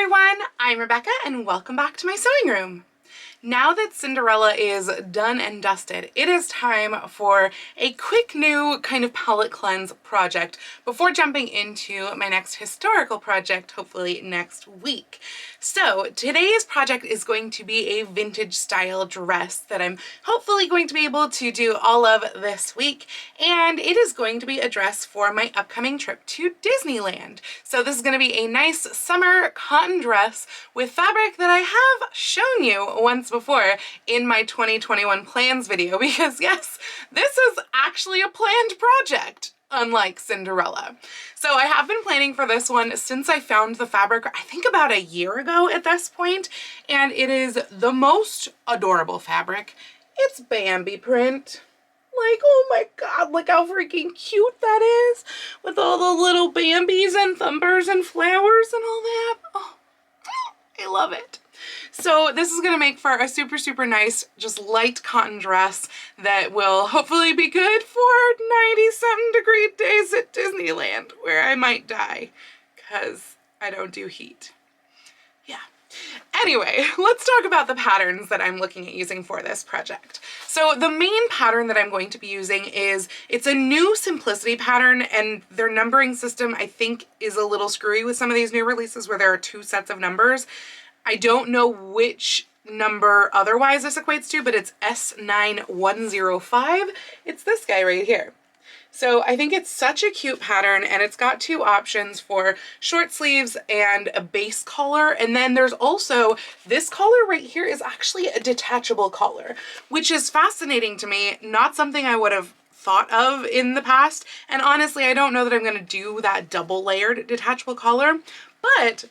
everyone, I'm Rebecca and welcome back to my sewing room. Now that Cinderella is done and dusted, it is time for a quick new kind of palette cleanse project before jumping into my next historical project, hopefully next week. So today's project is going to be a vintage style dress that I'm hopefully going to be able to do all of this week, and it is going to be a dress for my upcoming trip to Disneyland. So this is going to be a nice summer cotton dress with fabric that I have shown you once before in my 2021 plans video, because yes, this is actually a planned project, unlike Cinderella. So I have been planning for this one since I found the fabric, I think about a year ago at this point, and it is the most adorable fabric. It's Bambi print. Like, oh my god, look how freaking cute that is, with all the little Bambis and Thumbers and flowers and all that. Oh, I love it. So this is going to make for a super, super nice, just light cotton dress that will hopefully be good for 90-something degree days at Disneyland, where I might die because I don't do heat. Yeah. Anyway, let's talk about the patterns that I'm looking at using for this project. So the main pattern that I'm going to be using it's a new Simplicity pattern, and their numbering system I think is a little screwy with some of these new releases where there are two sets of numbers. I don't know which number otherwise this equates to, but it's S9105. It's this guy right here. So I think it's such a cute pattern, and it's got two options for short sleeves and a base collar. And then there's also this collar right here is actually a detachable collar, which is fascinating to me. Not something I would have thought of in the past. And honestly, I don't know that I'm going to do that double layered detachable collar, but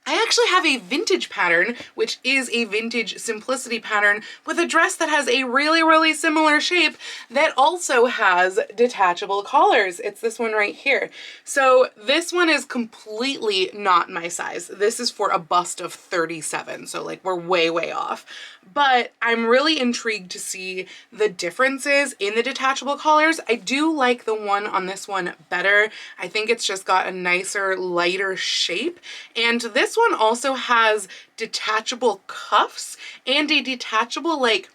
I actually have a vintage pattern, which is a vintage Simplicity pattern with a dress that has a really, really similar shape that also has detachable collars. It's this one right here. So this one is completely not my size. This is for a bust of 37. So like we're way, way off. But I'm really intrigued to see the differences in the detachable collars. I do like the one on this one better. I think it's just got a nicer, lighter shape. And this one also has detachable cuffs and a detachable like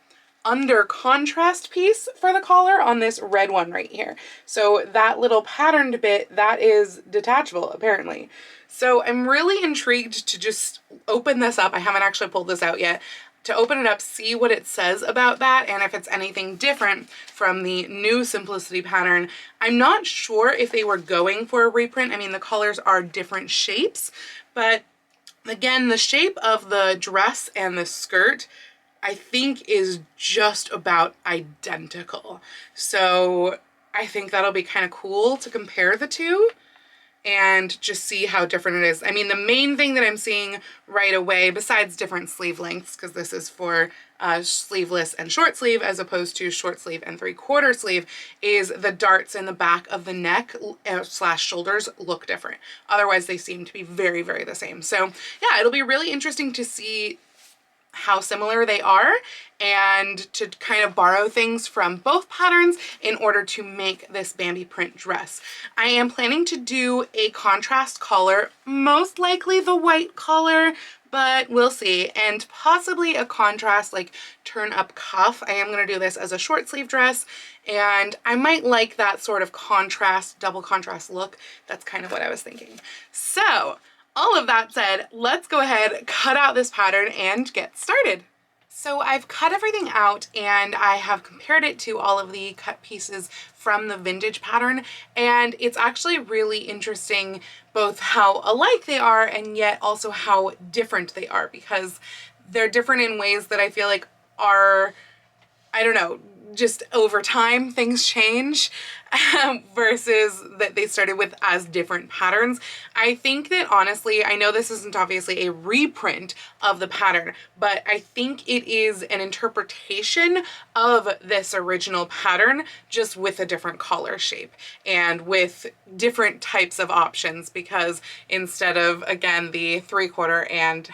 under contrast piece for the collar on this red one right here. So that little patterned bit, that is detachable apparently. So I'm really intrigued to just open this up. I haven't actually pulled this out yet. To open it up, see what it says about that and if it's anything different from the new Simplicity pattern. I'm not sure if they were going for a reprint. I mean, the colors are different shapes, but again, the shape of the dress and the skirt I think is just about identical. So I think that'll be kind of cool to compare the two and just see how different it is. I mean, the main thing that I'm seeing right away, besides different sleeve lengths, because this is for sleeveless and short sleeve as opposed to short sleeve and 3/4 sleeve, is the darts in the back of the neck slash shoulders look different. Otherwise, they seem to be very, very the same. So yeah, it'll be really interesting to see how similar they are and to kind of borrow things from both patterns in order to make this Bambi print dress. I am planning to do a contrast collar, most likely the white collar, but we'll see, and possibly a contrast like turn up cuff. I am going to do this as a short sleeve dress, and I might like that sort of contrast, double contrast look. That's kind of what I was thinking. So all of that said, let's go ahead, cut out this pattern and get started. So I've cut everything out and I have compared it to all of the cut pieces from the vintage pattern, and it's actually really interesting both how alike they are and yet also how different they are, because they're different in ways that I feel like are, I don't know, just over time things change versus that they started with as different patterns. I think that honestly, I know this isn't obviously a reprint of the pattern, but I think it is an interpretation of this original pattern just with a different collar shape and with different types of options, because instead of, again, the 3/4 and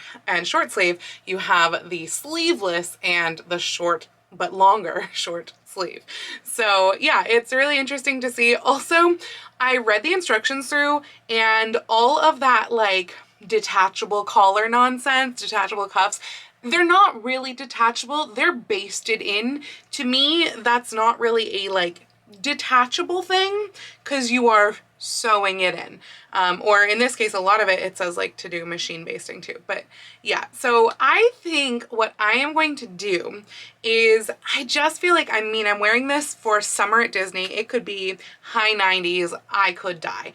short sleeve, you have the sleeveless and the short but longer short sleeve. So yeah, it's really interesting to see. Also, I read the instructions through, and all of that like detachable collar nonsense, detachable cuffs. They're not really detachable, they're basted in. To me, that's not really a like detachable thing because you are sewing it in. Or in this case, a lot of it says like to do machine basting too. But yeah, so I think what I am going to do is I just feel like, I mean, I'm wearing this for summer at Disney. It could be high 90s. I could die.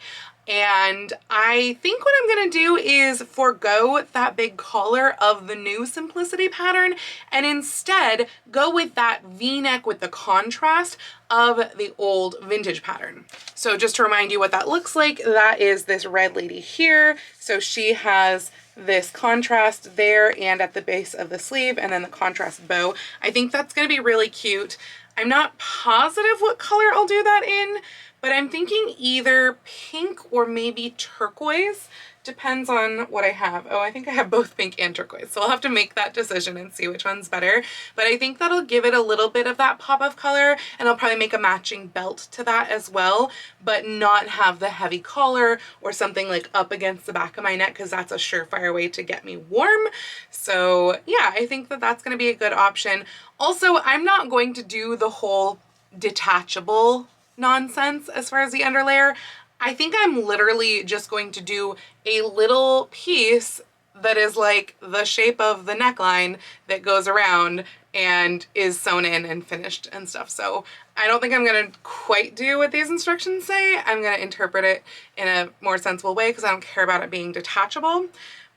And I think what I'm gonna do is forego that big collar of the new Simplicity pattern and instead go with that V-neck with the contrast of the old vintage pattern. So just to remind you what that looks like, that is this red lady here. So she has this contrast there and at the base of the sleeve, and then the contrast bow. I think that's gonna be really cute. I'm not positive what color I'll do that in, but I'm thinking either pink or maybe turquoise. Depends on what I have. Oh, I think I have both pink and turquoise, so I'll have to make that decision and see which one's better. But I think that'll give it a little bit of that pop of color, and I'll probably make a matching belt to that as well, but not have the heavy collar or something like up against the back of my neck, because that's a surefire way to get me warm. So yeah, I think that that's going to be a good option. Also, I'm not going to do the whole detachable nonsense as far as the underlayer. I think I'm literally just going to do a little piece that is like the shape of the neckline that goes around and is sewn in and finished and stuff. So I don't think I'm gonna quite do what these instructions say. I'm gonna interpret it in a more sensible way because I don't care about it being detachable.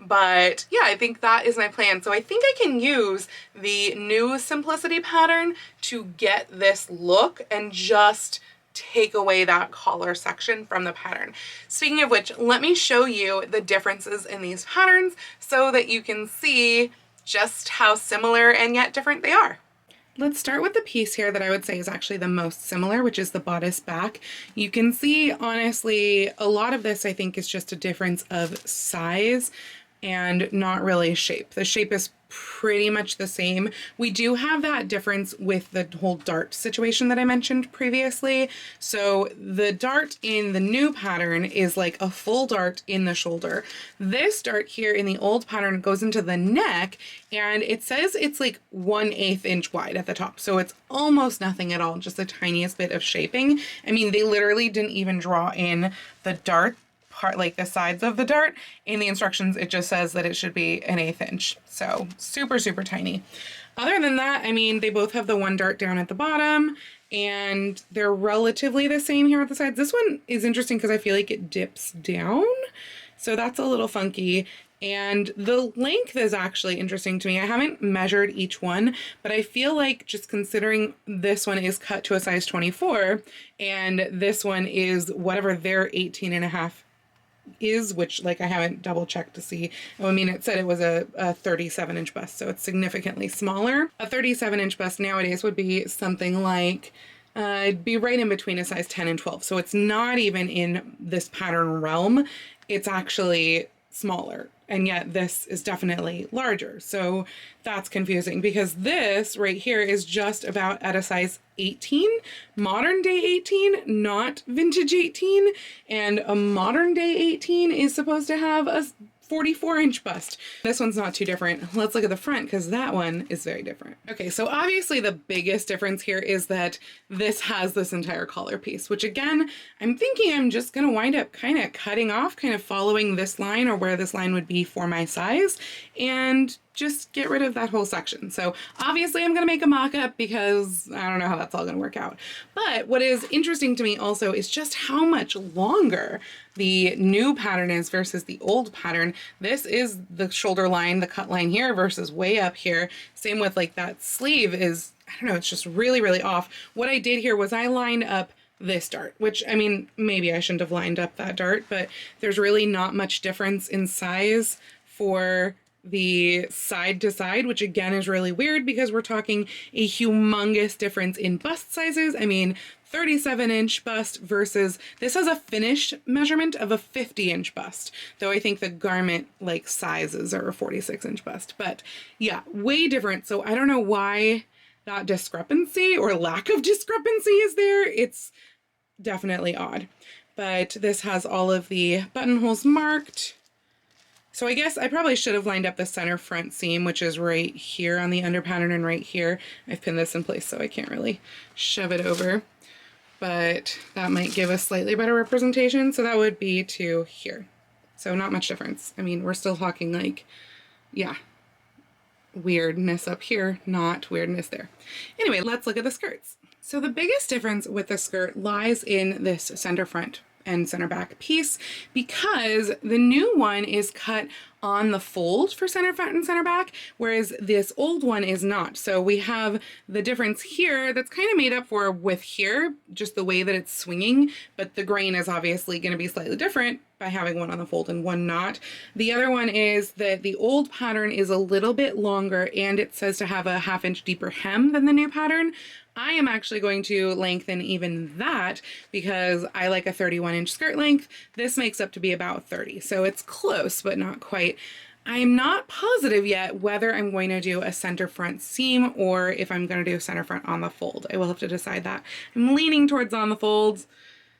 But yeah, I think that is my plan. So I think I can use the new Simplicity pattern to get this look and just take away that collar section from the pattern. Speaking of which, let me show you the differences in these patterns so that you can see just how similar and yet different they are. Let's start with the piece here that I would say is actually the most similar, which is the bodice back. You can see, honestly, a lot of this I think is just a difference of size and not really shape. The shape is pretty much the same. We do have that difference with the whole dart situation that I mentioned previously. So the dart in the new pattern is like a full dart in the shoulder. This dart here in the old pattern goes into the neck, and it says it's like 1/8 inch wide at the top. So it's almost nothing at all, just the tiniest bit of shaping. I mean, they literally didn't even draw in the dart part, like the sides of the dart. In the instructions, it just says that it should be 1/8 inch. So super, super tiny. Other than that, I mean, they both have the one dart down at the bottom, and they're relatively the same here at the sides. This one is interesting because I feel like it dips down, so that's a little funky. And the length is actually interesting to me. I haven't measured each one, but I feel like just considering this one is cut to a size 24 and this one is whatever their 18.5 is, which like I haven't double checked to see. I mean, it said it was a 37 inch bust, so it's significantly smaller. A 37 inch bust nowadays would be something like it'd be right in between a size 10 and 12. So it's not even in this pattern realm. It's actually smaller, and yet this is definitely larger. So that's confusing because this right here is just about at a size 18, modern day 18, not vintage 18, and a modern day 18 is supposed to have a 44 inch bust. This one's not too different. Let's look at the front because that one is very different. Okay, so obviously the biggest difference here is that this has this entire collar piece, which again, I'm thinking I'm just gonna wind up kind of cutting off, kind of following this line or where this line would be for my size, and just get rid of that whole section. So obviously I'm gonna make a mock-up because I don't know how that's all gonna work out. But what is interesting to me also is just how much longer the new pattern is versus the old pattern. This is the shoulder line, the cut line here versus way up here. Same with like that sleeve is, I don't know, it's just really, really off. What I did here was I lined up this dart, which I mean, maybe I shouldn't have lined up that dart, but there's really not much difference in size for the side to side, which again is really weird because we're talking a humongous difference in bust sizes. I mean, 37 inch bust versus this has a finished measurement of a 50 inch bust, though I think the garment like sizes are a 46 inch bust. But yeah, way different. So I don't know why that discrepancy or lack of discrepancy is there. It's definitely odd. But this has all of the buttonholes marked. So I guess I probably should have lined up the center front seam, which is right here on the under pattern and right here. I've pinned this in place so I can't really shove it over, but that might give a slightly better representation. So that would be to here. So not much difference. I mean, we're still talking like, yeah, weirdness up here, not weirdness there. Anyway, let's look at the skirts. So the biggest difference with the skirt lies in this center front and center back piece, because the new one is cut on the fold for center front and center back, whereas this old one is not. So we have the difference here that's kind of made up for with here, just the way that it's swinging, but the grain is obviously going to be slightly different by having one on the fold and one not. The other one is that the old pattern is a little bit longer and it says to have a 1/2 inch deeper hem than the new pattern. I am actually going to lengthen even that because I like a 31-inch skirt length. This makes up to be about 30, so it's close, but not quite. I'm not positive yet whether I'm going to do a center front seam or if I'm going to do a center front on the fold. I will have to decide that. I'm leaning towards on the folds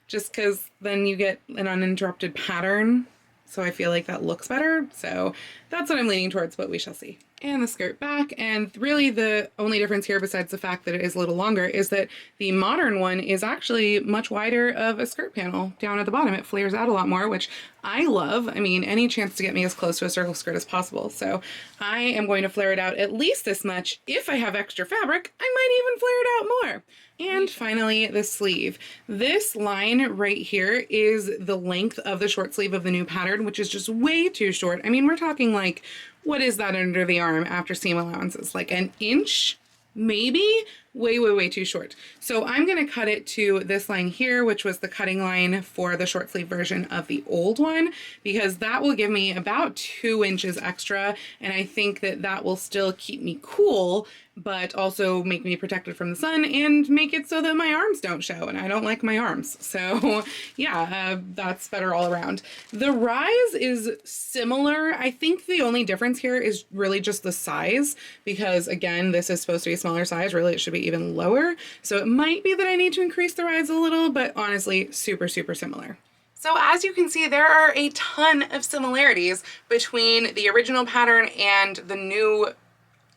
just because then you get an uninterrupted pattern. So I feel like that looks better. So that's what I'm leaning towards, but we shall see. And the skirt back, and really the only difference here besides the fact that it is a little longer is that the modern one is actually much wider of a skirt panel down at the bottom. It flares out a lot more, which I love. I mean, any chance to get me as close to a circle skirt as possible. So I am going to flare it out at least this much. If I have extra fabric, I might even flare it out more. And finally, the sleeve. This line right here is the length of the short sleeve of the new pattern, which is just way too short. I mean, we're talking like, what is that under the arm after seam allowances? Like an inch? Maybe? Way, way, way too short. So I'm going to cut it to this line here, which was the cutting line for the short sleeve version of the old one, because that will give me about 2 inches extra. And I think that that will still keep me cool, but also make me protected from the sun and make it so that my arms don't show, and I don't like my arms. So yeah, that's better all around. The rise is similar. I think the only difference here is really just the size, because again, this is supposed to be a smaller size. Really, it should be even lower. So it might be that I need to increase the rise a little, but honestly, super, super similar. So as you can see, there are a ton of similarities between the original pattern and the new,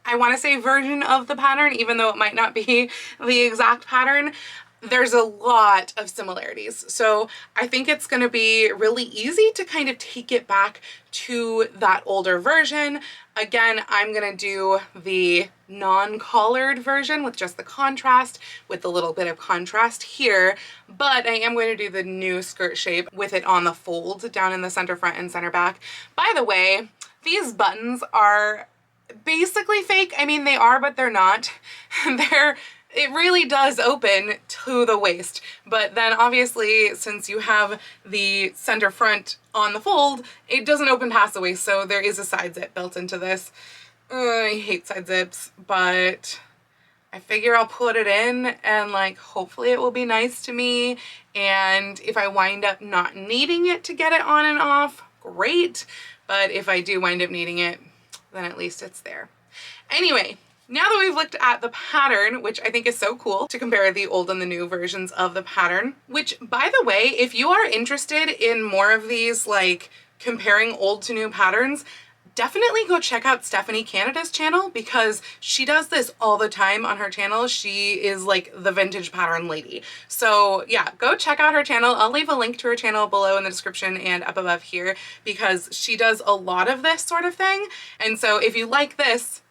I want to say, version of the pattern, even though it might not be the exact pattern. There's a lot of similarities. So I think it's going to be really easy to kind of take it back to that older version. Again, I'm going to do the non-collared version with just the contrast, with a little bit of contrast here, but I am going to do the new skirt shape with it on the fold down in the center front and center back. By the way, these buttons are basically fake. I mean, they are, but they're not. It really does open to the waist, but then obviously since you have the center front on the fold, it doesn't open past the waist, so there is a side zip built into this. I hate side zips, but I figure I'll put it in and like hopefully it will be nice to me, and if I wind up not needing it to get it on and off, great, but if I do wind up needing it, then at least it's there. Anyway, now that we've looked at the pattern, which I think is so cool to compare the old and the new versions of the pattern, which by the way, if you are interested in more of these, like comparing old to new patterns, definitely go check out Stephanie Canada's channel, because she does this all the time on her channel. She is like the vintage pattern lady. So yeah, go check out her channel. I'll leave a link to her channel below in the description and up above here, because she does a lot of this sort of thing. And so if you like this,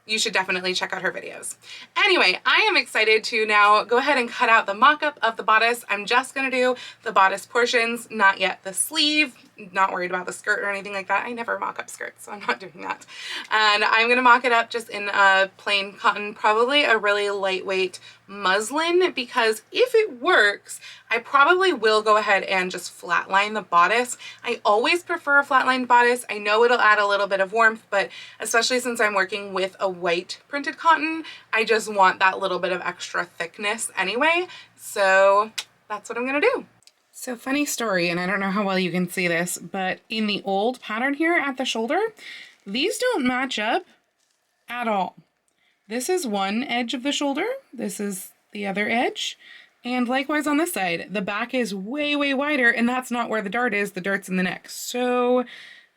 you should definitely check out her videos. Anyway, I am excited to now go ahead and cut out the mock-up of the bodice. I'm just gonna do the bodice portions, not yet the sleeve. Not worried about the skirt or anything like that. I never mock up skirts, so I'm not doing that. And I'm gonna mock it up just in a plain cotton, probably a really lightweight muslin, because if it works, I probably will go ahead and just flatline the bodice. I always prefer a flatlined bodice. I know it'll add a little bit of warmth, but especially since I'm working with a white printed cotton, I just want that little bit of extra thickness anyway. So that's what I'm gonna do. So funny story, and I don't know how well you can see this, but in the old pattern here at the shoulder, these don't match up at all. This is one edge of the shoulder, this is the other edge, and likewise on this side. The back is way, way wider, and that's not where the dart is. The dart's in the neck. So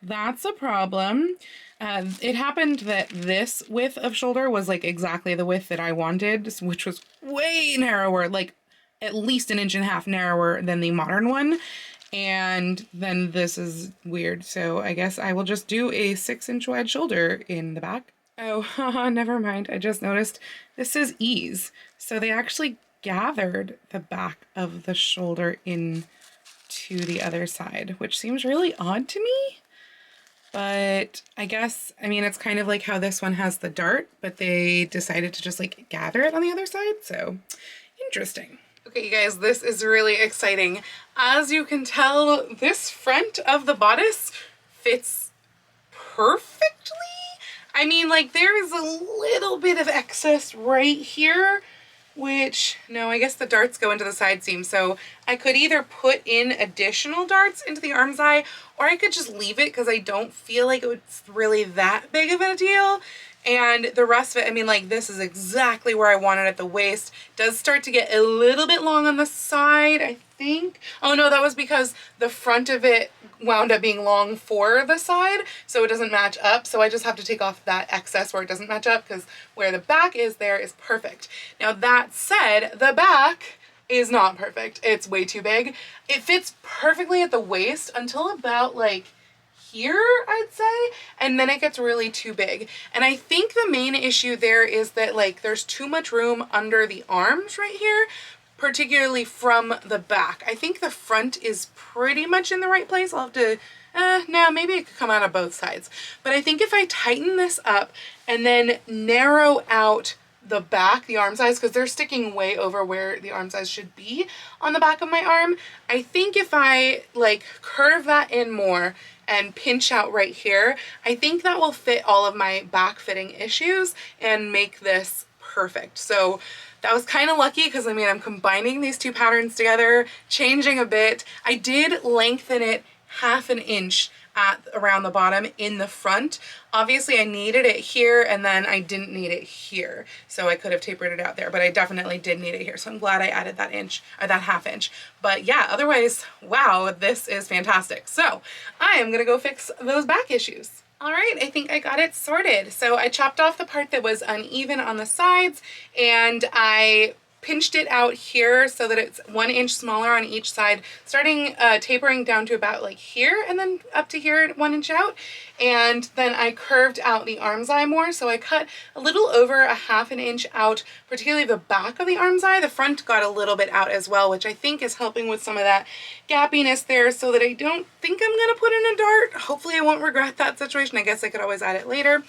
that's a problem. It happened that this width of shoulder was like exactly the width that I wanted, which was way narrower, like at least 1.5 inches narrower than the modern one. And then this is weird, so I guess I will just do a 6-inch wide shoulder in the back. Oh, haha, never mind. I just noticed this is ease. So they actually gathered the back of the shoulder in to the other side, which seems really odd to me. But I guess, I mean, it's kind of like how this one has the dart, but they decided to just like gather it on the other side. So interesting. Okay, you guys, this is really exciting. As you can tell, this front of the bodice fits perfectly. I mean, like there is a little bit of excess right here, which, no, I guess the darts go into the side seam. So I could either put in additional darts into the armscye, or I could just leave it because I don't feel like it's really that big of a deal. And the rest of it, I mean, like this is exactly where I want it at the waist. It does start to get a little bit long on the side, I think. Oh no, that was because the front of it wound up being long for the side, so it doesn't match up. So I just have to take off that excess where it doesn't match up, because where the back is there is perfect. Now that said, the back is not perfect. It's way too big. It fits perfectly at the waist until about like here, I'd say, and then it gets really too big. And I think the main issue there is that like there's too much room under the arms right here, particularly from the back. I think the front is pretty much in the right place. I'll have to, no, maybe it could come out of both sides. But I think if I tighten this up and then narrow out the back, the arm size, because they're sticking way over where the arm size should be on the back of my arm, I think if I like curve that in more and pinch out right here, I think that will fit all of my back fitting issues and make this perfect. So that was kind of lucky because I mean, I'm combining these two patterns together, changing a bit. I did lengthen it 1/2 inch at around the bottom in the front. Obviously I needed it here and then I didn't need it here. So I could have tapered it out there, but I definitely did need it here. So I'm glad I added that inch or that 1/2 inch. But yeah, otherwise, wow, this is fantastic. So I am gonna go fix those back issues. All right, I think I got it sorted. So I chopped off the part that was uneven on the sides and I pinched it out here so that it's 1 inch smaller on each side, starting tapering down to about like here and then up to here 1 inch out. And then I curved out the armscye more, so I cut a little over 1/2 inch out, particularly the back of the armscye. The front got a little bit out as well, which I think is helping with some of that gappiness there so that I don't think I'm gonna put in a dart. Hopefully I won't regret that situation. I guess I could always add it later.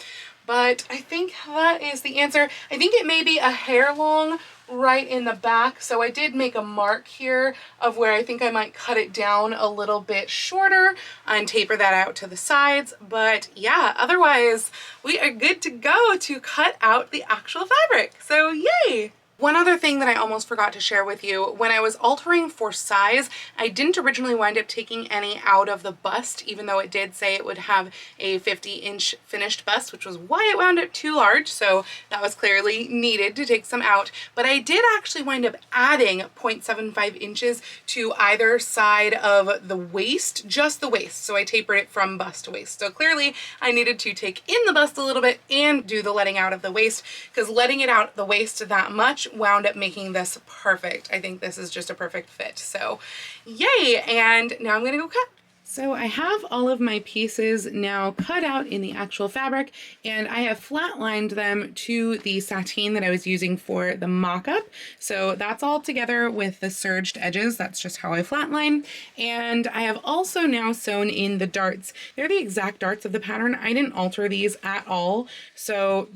But I think that is the answer. I think it may be a hair long right in the back, so I did make a mark here of where I think I might cut it down a little bit shorter and taper that out to the sides. But yeah, otherwise we are good to go to cut out the actual fabric. So yay! One other thing that I almost forgot to share with you, when I was altering for size, I didn't originally wind up taking any out of the bust, even though it did say it would have a 50-inch finished bust, which was why it wound up too large, so that was clearly needed to take some out. But I did actually wind up adding 0.75 inches to either side of the waist, just the waist, so I tapered it from bust to waist. So clearly I needed to take in the bust a little bit and do the letting out of the waist, because letting it out the waist that much wound up making this perfect. I think this is just a perfect fit. So yay, and now I'm gonna go cut. So I have all of my pieces now cut out in the actual fabric, and I have flatlined them to the sateen that I was using for the mock-up. So that's all together with the serged edges. That's just how I flatline. And I have also now sewn in the darts. They're the exact darts of the pattern. I didn't alter these at all, so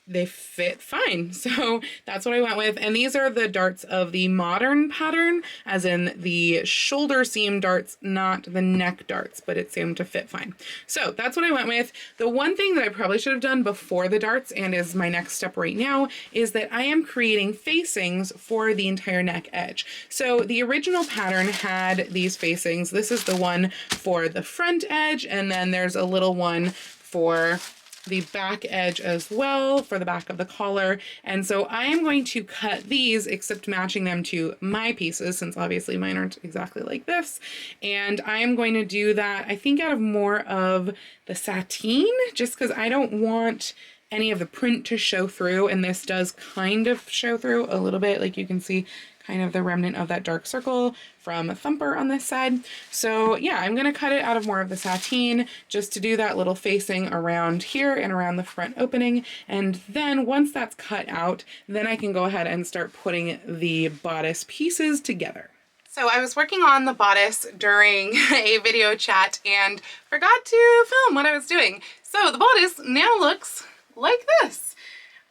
they fit fine. So that's what I went with. And these are the darts of the modern pattern, as in the shoulder seam darts, not the neck darts, but it seemed to fit fine. So that's what I went with. The one thing that I probably should have done before the darts, and is my next step right now, is that I am creating facings for the entire neck edge. So the original pattern had these facings. This is the one for the front edge, and then there's a little one for the back edge as well for the back of the collar. And so I am going to cut these, except matching them to my pieces, since obviously mine aren't exactly like this. And I am going to do that, I think, out of more of the sateen, just because I don't want any of the print to show through, and this does kind of show through a little bit. Like you can see kind of the remnant of that dark circle from Thumper on this side. So yeah, I'm gonna cut it out of more of the sateen just to do that little facing around here and around the front opening. And then once that's cut out, then I can go ahead and start putting the bodice pieces together. So I was working on the bodice during a video chat and forgot to film what I was doing. So the bodice now looks like this.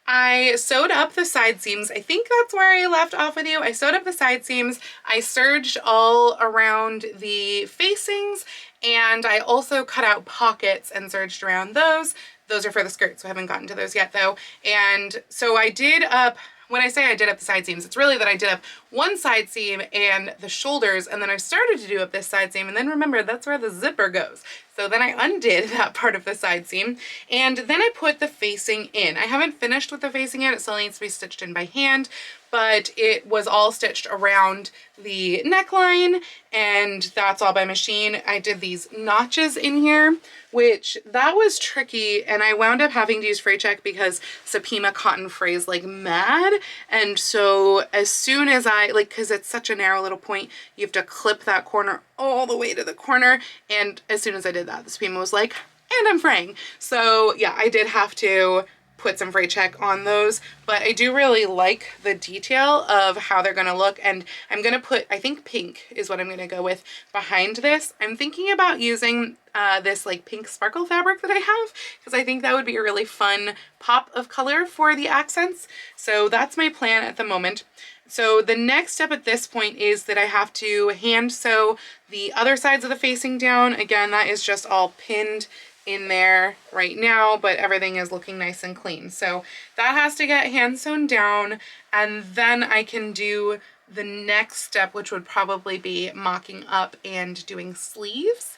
I sewed up the side seams. I think that's where I left off with you. I sewed up the side seams. I serged all around the facings, and I also cut out pockets and serged around those. Those are for the skirt, so I haven't gotten to those yet though. And so I did up, when I say I did up the side seams, it's really that I did up one side seam and the shoulders, and then I started to do up this side seam, and then remember that's where the zipper goes. So then I undid that part of the side seam, and then I put the facing in. I haven't finished with the facing yet, it still needs to be stitched in by hand, but it was all stitched around the neckline, and that's all by machine. I did these notches in here, which that was tricky, and I wound up having to use fray check because Supima cotton frays like mad. And so as soon as I, like, because it's such a narrow little point, you have to clip that corner all the way to the corner, and as soon as I did that, the Supima was like, and I'm fraying. So yeah, I did have to put some fray check on those, but I do really like the detail of how they're gonna look, and I'm gonna put, I think pink is what I'm gonna go with behind this. I'm thinking about using this like pink sparkle fabric that I have, because I think that would be a really fun pop of color for the accents. So that's my plan at the moment. So the next step at this point is that I have to hand sew the other sides of the facing down. Again, that is just all pinned in there right now, but everything is looking nice and clean. So that has to get hand sewn down, and then I can do the next step, which would probably be mocking up and doing sleeves.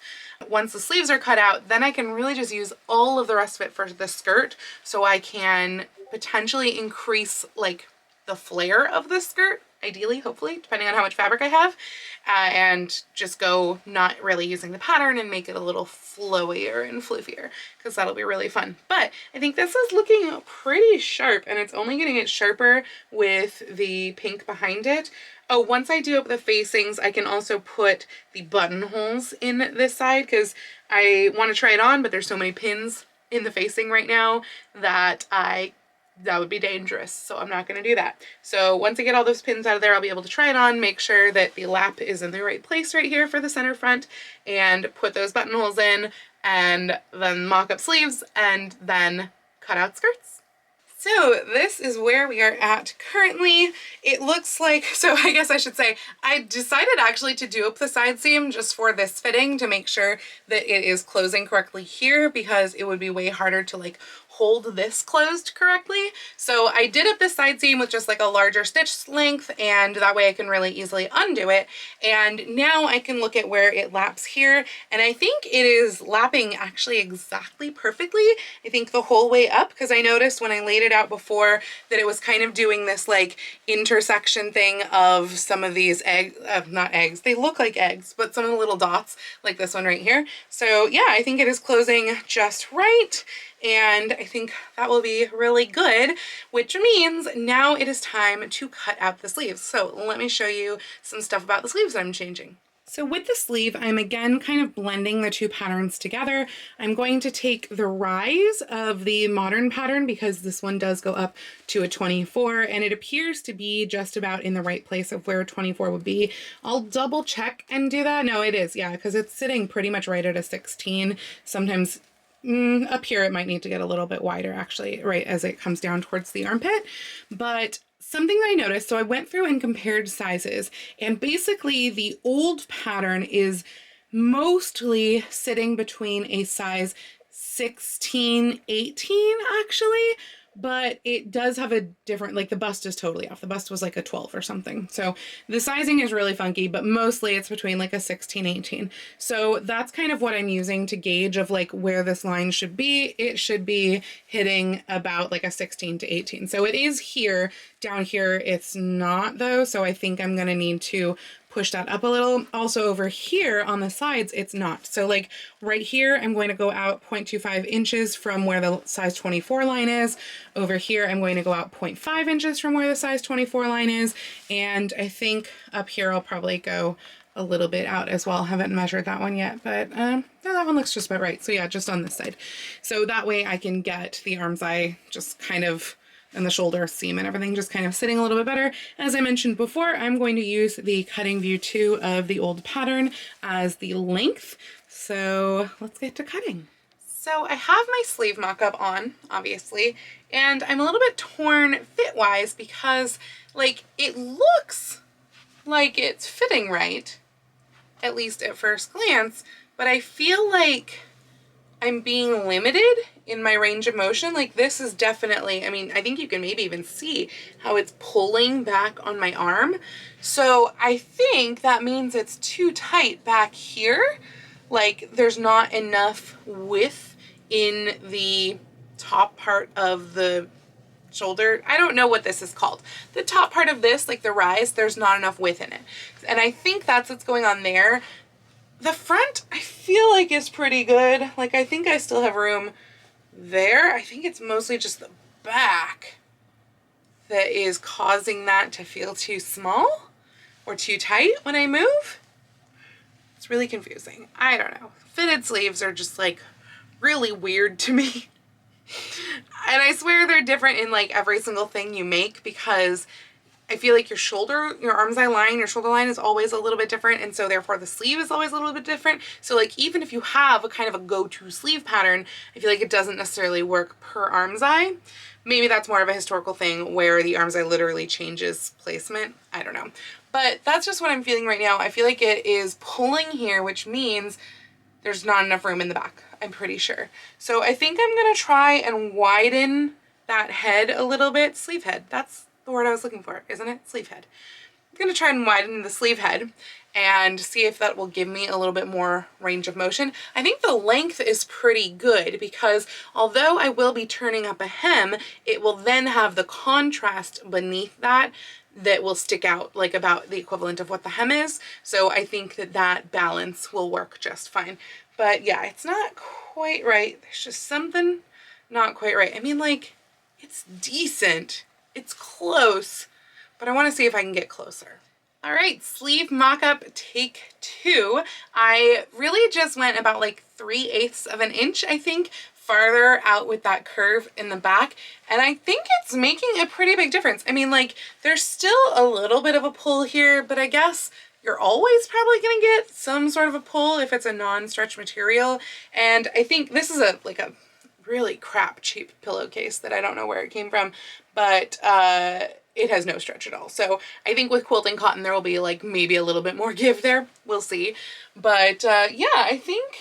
Once the sleeves are cut out, then I can really just use all of the rest of it for the skirt, so I can potentially increase like the flare of the skirt, ideally, hopefully, depending on how much fabric I have, and just go not really using the pattern and make it a little flowier and floofier, because that'll be really fun. But I think this is looking pretty sharp, and it's only getting it sharper with the pink behind it. Oh, once I do up the facings, I can also put the buttonholes in this side, because I want to try it on, but there's so many pins in the facing right now that that would be dangerous, so I'm not going to do that. So once I get all those pins out of there, I'll be able to try it on, make sure that the lap is in the right place right here for the center front, and put those buttonholes in, and then mock up sleeves, and then cut out skirts. So this is where we are at currently. It looks like, so I guess I should say, I decided actually to do up the side seam just for this fitting to make sure that it is closing correctly here, because it would be way harder to like hold this closed correctly. So I did up this side seam with just like a larger stitch length, and that way I can really easily undo it. And now I can look at where it laps here, and I think it is lapping actually exactly perfectly. I think the whole way up, because I noticed when I laid it out before that it was kind of doing this like intersection thing of some of these not eggs, they look like eggs, but some of the little dots like this one right here. So yeah, I think it is closing just right, and I think that will be really good, which means now it is time to cut out the sleeves. So let me show you some stuff about the sleeves I'm changing. So with the sleeve, I'm again kind of blending the two patterns together. I'm going to take the rise of the modern pattern, because this one does go up to a 24, and it appears to be just about in the right place of where a 24 would be. I'll double check and do that. No, it is, yeah, because it's sitting pretty much right at a 16. Sometimes up here it might need to get a little bit wider actually, right as it comes down towards the armpit. But something that I noticed, so I went through and compared sizes, and basically the old pattern is mostly sitting between a size 16, 18 actually, but it does have a different, like the bust is totally off. The bust was like a 12 or something. So the sizing is really funky, but mostly it's between like a 16, 18. So that's kind of what I'm using to gauge of like where this line should be. It should be hitting about like a 16 to 18. So it is here. Down here it's not though. So I think I'm going to need to push that up a little. Also over here on the sides, it's not. So like right here, I'm going to go out 0.25 inches from where the size 24 line is. Over here, I'm going to go out 0.5 inches from where the size 24 line is. And I think up here, I'll probably go a little bit out as well. Haven't measured that one yet, but no, that one looks just about right. So yeah, just on this side. So that way I can get the arm's eye just kind of, and the shoulder seam and everything just kind of sitting a little bit better. As I mentioned before, I'm going to use the cutting view 2 of the old pattern as the length. So let's get to cutting. So I have my sleeve mock-up on, obviously, and I'm a little bit torn fit-wise because like it looks like it's fitting right, at least at first glance, but I feel like I'm being limited in my range of motion. Like this is definitely, I mean, I think you can maybe even see how it's pulling back on my arm. So I think that means it's too tight back here. Like there's not enough width in the top part of the shoulder. I don't know what this is called. The top part of this, like the rise, there's not enough width in it. And I think that's what's going on there. The front, I feel like is pretty good. Like I think I still have room there. I think it's mostly just the back that is causing that to feel too small or too tight when I move. It's really confusing. I don't know. Fitted sleeves are just like really weird to me. And I swear they're different in like every single thing you make, because I feel like your shoulder, your arm's eye line, your shoulder line is always a little bit different, and so therefore the sleeve is always a little bit different. So like even if you have a kind of a go-to sleeve pattern, I feel like it doesn't necessarily work per arm's eye. Maybe that's more of a historical thing where the arm's eye literally changes placement. I don't know. But that's just what I'm feeling right now. I feel like it is pulling here, which means there's not enough room in the back, I'm pretty sure. So I think I'm gonna try and widen that head a little bit. Sleeve head, that's the word I was looking for, isn't it? Sleeve head. I'm gonna try and widen the sleeve head and see if that will give me a little bit more range of motion. I think the length is pretty good because although I will be turning up a hem, it will then have the contrast beneath that that will stick out like about the equivalent of what the hem is. So I think that that balance will work just fine. But yeah, it's not quite right. There's just something not quite right. I mean, like, it's decent. It's close, but I want to see if I can get closer. All right, sleeve mock-up take 2. I really just went about like 3/8 of an inch, I think, farther out with that curve in the back, and I think it's making a pretty big difference. I mean, like, there's still a little bit of a pull here, but I guess you're always probably gonna get some sort of a pull if it's a non-stretch material. And I think this is a really crap cheap pillowcase that I don't know where it came from, but it has no stretch at all. So I think with quilting cotton there will be like maybe a little bit more give there. We'll see. But yeah, I think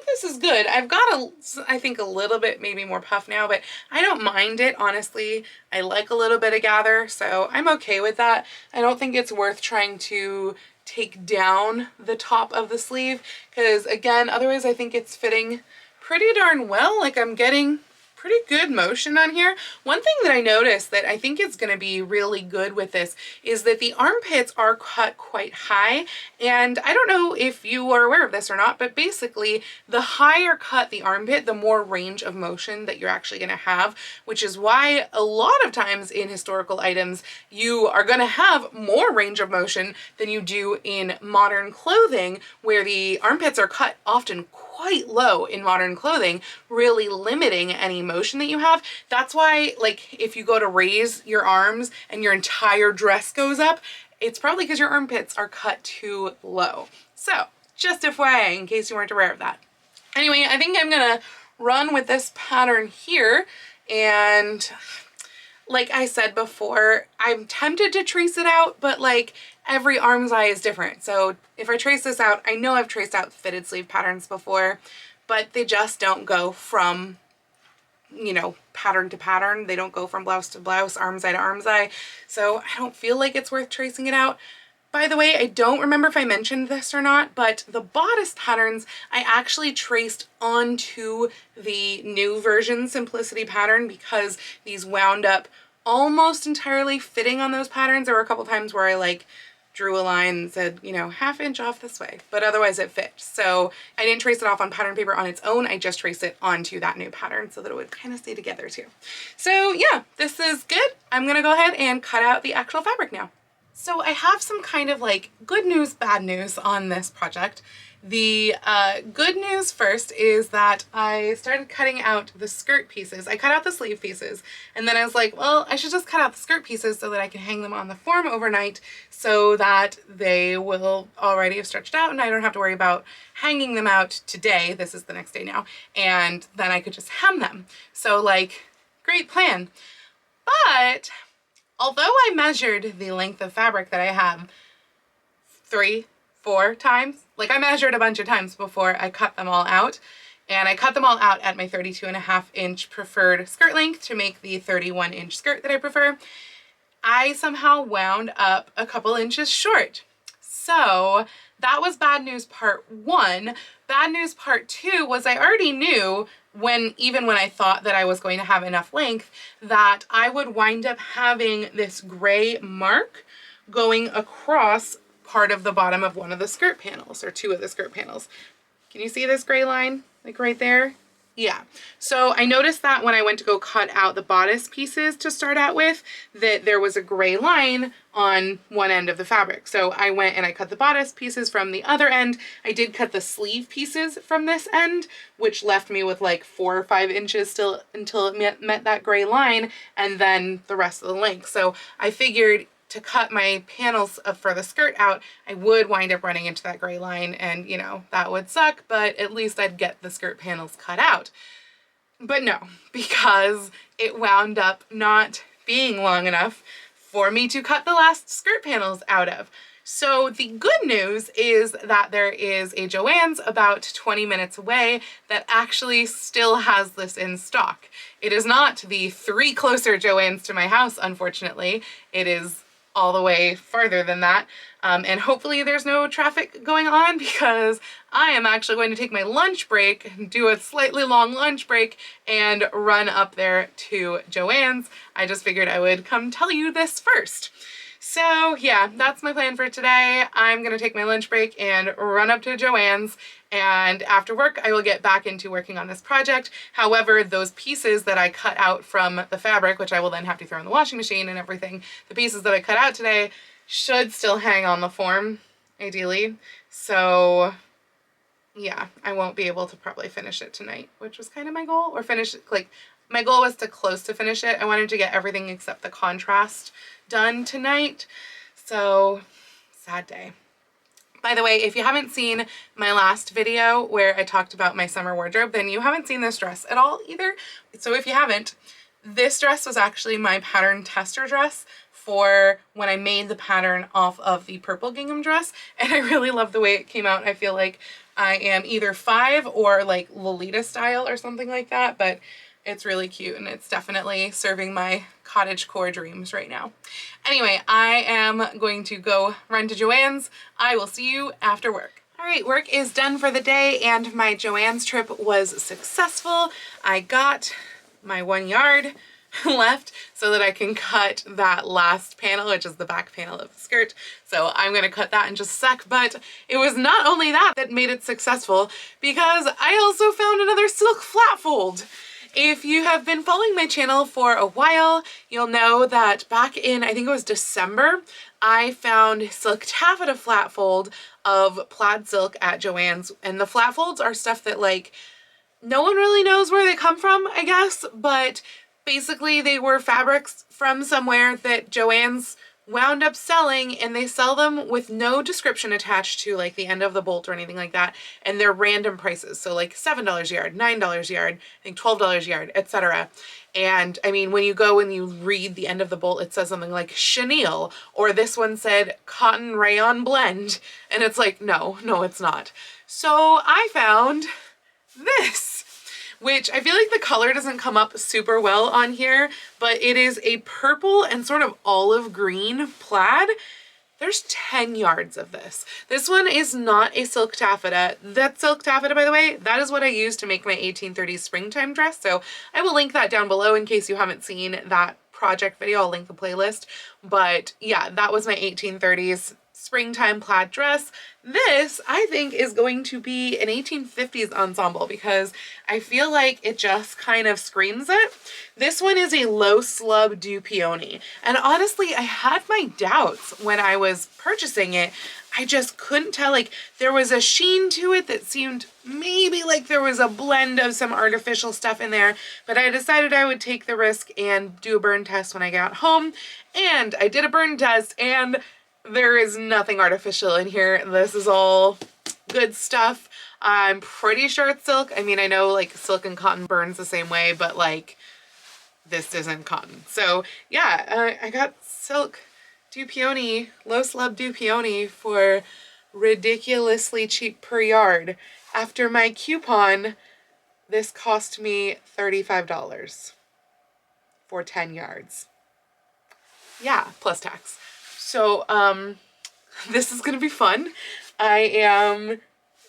this is good. I've got I think a little bit maybe more puff now, but I don't mind it, honestly. I like a little bit of gather, so I'm okay with that. I don't think it's worth trying to take down the top of the sleeve because, again, otherwise I think it's fitting pretty darn well. Like, I'm getting pretty good motion on here. One thing that I noticed that I think is going to be really good with this is that the armpits are cut quite high, and I don't know if you are aware of this or not, but basically the higher cut the armpit, the more range of motion that you're actually going to have, which is why a lot of times in historical items you are going to have more range of motion than you do in modern clothing, where the armpits are cut often quite low in modern clothing, really limiting any motion that you have. That's why, like, if you go to raise your arms and your entire dress goes up, it's probably because your armpits are cut too low. So just FYI, in case you weren't aware of that. Anyway, I think I'm gonna run with this pattern here, and like I said before, I'm tempted to trace it out, but like every arm's eye is different. So if I trace this out, I know I've traced out fitted sleeve patterns before, but they just don't go from you know, pattern to pattern. They don't go from blouse to blouse, armscye to armscye. So I don't feel like it's worth tracing it out. By the way, I don't remember if I mentioned this or not, but the bodice patterns I actually traced onto the new version Simplicity pattern because these wound up almost entirely fitting on those patterns. There were a couple times where I like drew a line and said, you know, 1/2 inch off this way, but otherwise it fit. So I didn't trace it off on pattern paper on its own. I just traced it onto that new pattern so that it would kind of stay together too. So yeah, this is good. I'm gonna go ahead and cut out the actual fabric now. So I have some kind of like good news, bad news on this project. The good news first is that I started cutting out the skirt pieces. I cut out the sleeve pieces, and then I was like, well, I should just cut out the skirt pieces so that I can hang them on the form overnight so that they will already have stretched out and I don't have to worry about hanging them out today. This is the next day now. And then I could just hem them. So like, great plan. But although I measured the length of fabric that I have 3-4 times, like I measured a bunch of times before I cut them all out, and I cut them all out at my 32.5 inch preferred skirt length to make the 31 inch skirt that I prefer, I somehow wound up a couple inches short. So that was bad news part 1. Bad news part 2 was I already knew even when I thought that I was going to have enough length, that I would wind up having this gray mark going across part of the bottom of one of the skirt panels, or 2 of the skirt panels. Can you see this gray line, like right there? Yeah, so I noticed that when I went to go cut out the bodice pieces to start out with, that there was a gray line on one end of the fabric. So I went and I cut the bodice pieces from the other end. I did cut the sleeve pieces from this end, which left me with like 4 or 5 inches still until it met that gray line, and then the rest of the length. So I figured to cut my panels for the skirt out, I would wind up running into that gray line, and you know, that would suck, but at least I'd get the skirt panels cut out. But no, because it wound up not being long enough for me to cut the last skirt panels out of. So the good news is that there is a Joann's about 20 minutes away that actually still has this in stock. It is not the 3 closer Joann's to my house, unfortunately. It is all the way farther than that, and hopefully there's no traffic going on, because I am actually going to take my lunch break, do a slightly long lunch break, and run up there to Joann's. I just figured I would come tell you this first. So yeah, that's my plan for today. I'm gonna take my lunch break and run up to Joann's, and after work I will get back into working on this project. However, those pieces that I cut out from the fabric, which I will then have to throw in the washing machine and everything, the pieces that I cut out today should still hang on the form, ideally. So yeah, I won't be able to probably finish it tonight, which was kind of my goal, or finish it, like, my goal was to close to finish it. I wanted to get everything except the contrast done tonight. So, sad day. By the way, if you haven't seen my last video where I talked about my summer wardrobe, then you haven't seen this dress at all either. So if you haven't, this dress was actually my pattern tester dress for when I made the pattern off of the purple gingham dress, and I really love the way it came out. I feel like I am either 5 or like Lolita style or something like that, but it's really cute, and it's definitely serving my cottagecore dreams right now. Anyway, I am going to go run to Joann's. I will see you after work. All right, work is done for the day, and my Joann's trip was successful. I got my 1 yard left so that I can cut that last panel, which is the back panel of the skirt. So I'm gonna cut that in just a sec, but it was not only that that made it successful, because I also found another silk flat fold. If you have been following my channel for a while, you'll know that back in, I think it was December, I found silk taffeta flat fold of plaid silk at Joann's, and the flat folds are stuff that, like, no one really knows where they come from, I guess, but basically they were fabrics from somewhere that Joann's wound up selling, and they sell them with no description attached to like the end of the bolt or anything like that, and they're random prices, so like $7 a yard, $9 a yard, I think $12 a yard, etc. And I mean, when you go and you read the end of the bolt, it says something like chenille, or this one said cotton rayon blend, and it's like, no, it's not. So I found this, which I feel like the color doesn't come up super well on here, but it is a purple and sort of olive green plaid. There's 10 yards of this. This one is not a silk taffeta. That silk taffeta, by the way, that is what I used to make my 1830s springtime dress. So I will link that down below in case you haven't seen that project video. I'll link the playlist. But yeah, that was my 1830s springtime plaid dress. This, I think, is going to be an 1850s ensemble because I feel like it just kind of screams it. This one is a low slub du peony. And honestly, I had my doubts when I was purchasing it. I just couldn't tell, like, there was a sheen to it that seemed maybe like there was a blend of some artificial stuff in there, but I decided I would take the risk and do a burn test when I got home. And I did a burn test, and there is nothing artificial in here. This is all good stuff. I'm pretty sure it's silk. I mean, I know like silk and cotton burns the same way, but like this isn't cotton. So yeah, I got silk du peony, low slub du peony for ridiculously cheap per yard. After my coupon, this cost me $35 for 10 yards. Yeah, plus tax. So, this is gonna be fun. I am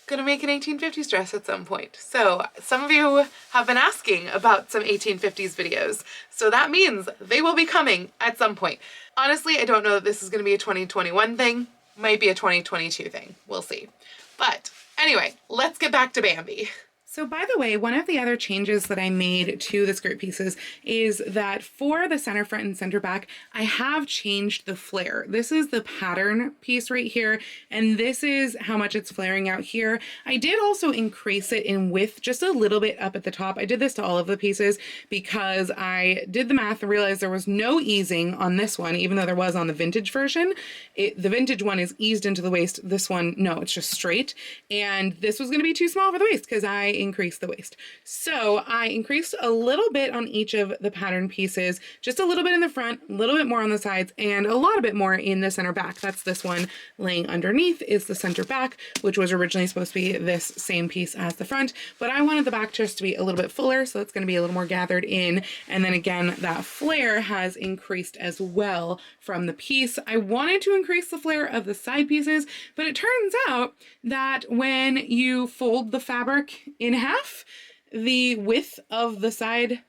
gonna make an 1850s dress at some point. So, some of you have been asking about some 1850s videos. So that means they will be coming at some point. Honestly, I don't know that this is gonna be a 2021 thing. Might be a 2022 thing. We'll see. But anyway, let's get back to Bambi. So by the way, one of the other changes that I made to the skirt pieces is that for the center front and center back, I have changed the flare. This is the pattern piece right here, and this is how much it's flaring out here. I did also increase it in width just a little bit up at the top. I did this to all of the pieces because I did the math and realized there was no easing on this one, even though there was on the vintage version. The vintage one is eased into the waist. This one, no, it's just straight. And this was going to be too small for the waist because I increase the waist. So I increased a little bit on each of the pattern pieces, just a little bit in the front, a little bit more on the sides, and a lot bit more in the center back. That's this one laying underneath is the center back, which was originally supposed to be this same piece as the front, but I wanted the back just to be a little bit fuller, so it's going to be a little more gathered in. And then again, that flare has increased as well from the piece. I wanted to increase the flare of the side pieces, but it turns out that when you fold the fabric in half, the width of the side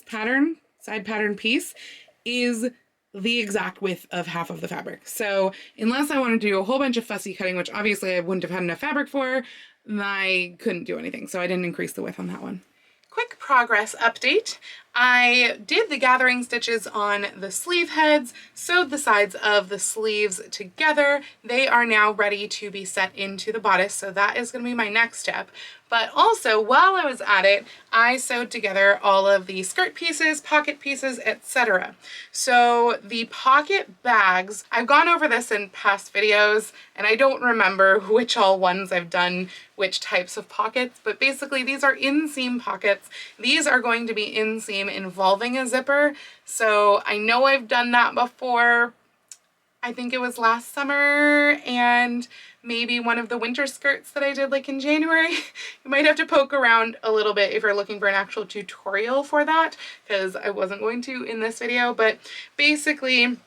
pattern piece is the exact width of half of the fabric. So unless I want to do a whole bunch of fussy cutting, which obviously I wouldn't have had enough fabric for, I couldn't do anything. So I didn't increase the width on that one. Quick progress update. I did the gathering stitches on the sleeve heads, sewed the sides of the sleeves together. They are now ready to be set into the bodice, so that is going to be my next step. But also, while I was at it, I sewed together all of the skirt pieces, pocket pieces, etc. So the pocket bags, I've gone over this in past videos, and I don't remember which all ones I've done which types of pockets, but basically these are inseam pockets. These are going to be inseam involving a zipper. So I know I've done that before. I think it was last summer and maybe one of the winter skirts that I did like in January. You might have to poke around a little bit if you're looking for an actual tutorial for that, because I wasn't going to in this video. But basically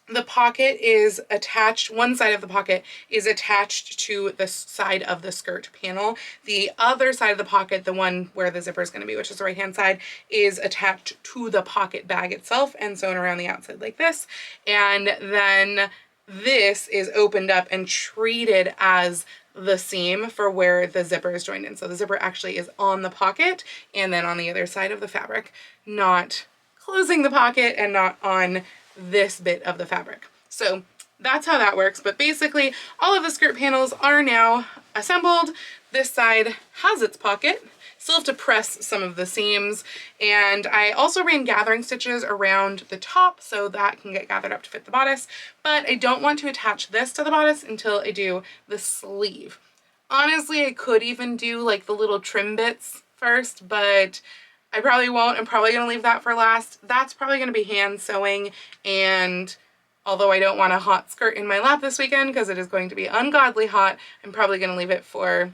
the pocket is attached, one side of the pocket is attached to the side of the skirt panel. The other side of the pocket, the one where the zipper is going to be, which is the right hand side, is attached to the pocket bag itself and sewn around the outside like this. And then this is opened up and treated as the seam for where the zipper is joined in. So the zipper actually is on the pocket and then on the other side of the fabric, not closing the pocket and not on this bit of the fabric. So that's how that works. But basically all of the skirt panels are now assembled. This side has its pocket. Still have to press some of the seams, and I also ran gathering stitches around the top so that can get gathered up to fit the bodice, but I don't want to attach this to the bodice until I do the sleeve. Honestly, I could even do like the little trim bits first, but I probably won't. I'm probably going to leave that for last. That's probably going to be hand sewing, and although I don't want a hot skirt in my lap this weekend because it is going to be ungodly hot, I'm probably going to leave it for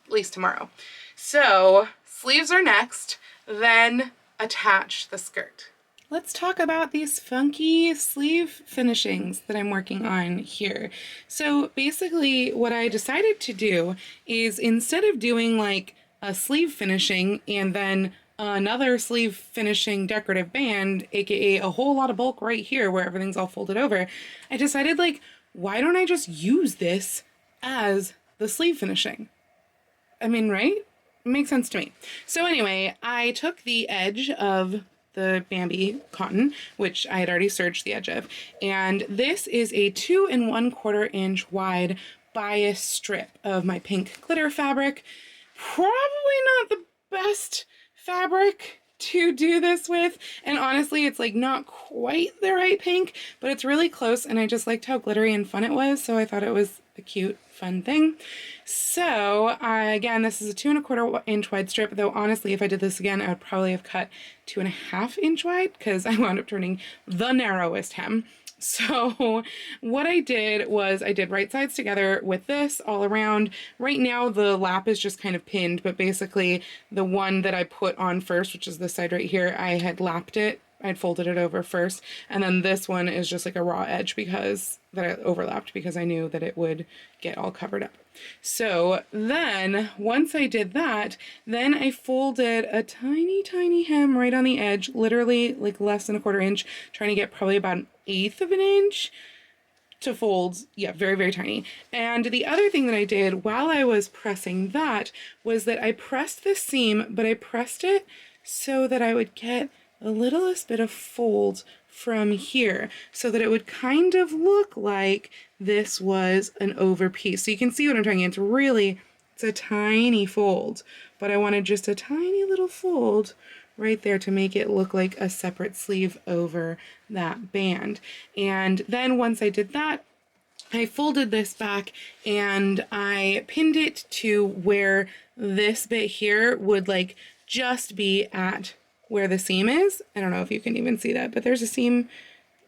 at least tomorrow. So Sleeves are next, then attach the skirt. Let's talk about these funky sleeve finishings that I'm working on here. So basically what I decided to do is, instead of doing like a sleeve finishing and then another sleeve finishing decorative band, aka a whole lot of bulk right here where everything's all folded over, I decided, like, why don't I just use this as the sleeve finishing? I mean, right? It makes sense to me. So anyway, I took the edge of the Bambi cotton, which I had already serged the edge of, and this is a 2 1/4 inch wide bias strip of my pink glitter fabric. Probably not the best fabric to do this with, and honestly it's like not quite the right pink, but it's really close, and I just liked how glittery and fun it was, so I thought it was a cute, fun thing. So again, this is a 2 1/4 inch wide strip, though honestly if I did this again I would probably have cut 2 1/2 inch wide because I wound up turning the narrowest hem. So what I did was I did right sides together with this all around. Right now the lap is just kind of pinned, but basically the one that I put on first, which is this side right here, I had lapped it. I'd folded it over first, and then this one is just like a raw edge because that I overlapped because I knew that it would get all covered up. So then once I did that, then I folded a tiny hem right on the edge, literally like less than 1/4 inch, trying to get probably about 1/8 of an inch to fold. Yeah, very tiny. And the other thing that I did while I was pressing that was that I pressed this seam, but I pressed it so that I would get the littlest bit of fold from here so that it would kind of look like this was an over piece. So you can see what I'm talking about. It's a tiny fold, but I wanted just a tiny little fold right there to make it look like a separate sleeve over that band. And then once I did that, I folded this back and I pinned it to where this bit here would like just be at where the seam is. I don't know if you can even see that, but there's a seam,